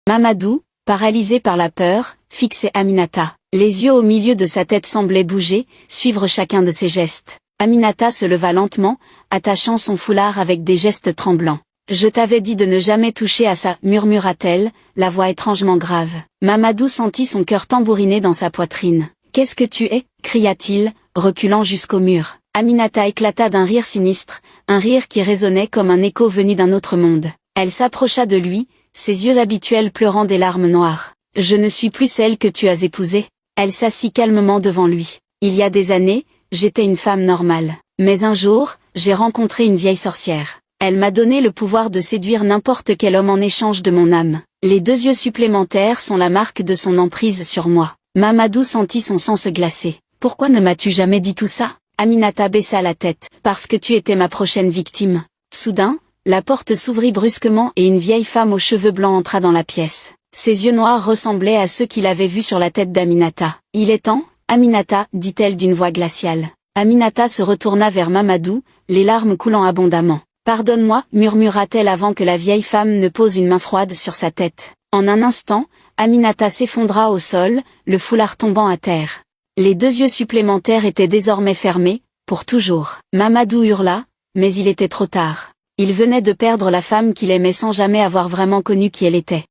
Mamadou, paralysé par la peur, fixait Aminata. Les yeux au milieu de sa tête semblaient bouger, suivre chacun de ses gestes. Aminata se leva lentement, attachant son foulard avec des gestes tremblants. « Je t'avais dit de ne jamais toucher à ça, murmura-t-elle, la voix étrangement grave. Mamadou sentit son cœur tambouriner dans sa poitrine. « Qu'est-ce que tu es » cria-t-il, reculant jusqu'au mur. Aminata éclata d'un rire sinistre, un rire qui résonnait comme un écho venu d'un autre monde. Elle s'approcha de lui, ses yeux habituels pleurant des larmes noires. « Je ne suis plus celle que tu as épousée. » Elle s'assit calmement devant lui. « Il y a des années, j'étais une femme normale. Mais un jour, j'ai rencontré une vieille sorcière. Elle m'a donné le pouvoir de séduire n'importe quel homme en échange de mon âme. Les 2 yeux supplémentaires sont la marque de son emprise sur moi. » Mamadou sentit son sang se glacer. « Pourquoi ne m'as-tu jamais dit tout ça ?» Aminata baissa la tête. « Parce que tu étais ma prochaine victime. » Soudain, la porte s'ouvrit brusquement et une vieille femme aux cheveux blancs entra dans la pièce. Ses yeux noirs ressemblaient à ceux qu'il avait vus sur la tête d'Aminata. « Il est temps, Aminata, dit-elle d'une voix glaciale. Aminata se retourna vers Mamadou, les larmes coulant abondamment. « Pardonne-moi, murmura-t-elle avant que la vieille femme ne pose une main froide sur sa tête. En un instant, Aminata s'effondra au sol, le foulard tombant à terre. Les 2 yeux supplémentaires étaient désormais fermés, pour toujours. Mamadou hurla, mais il était trop tard. Il venait de perdre la femme qu'il aimait sans jamais avoir vraiment connu qui elle était.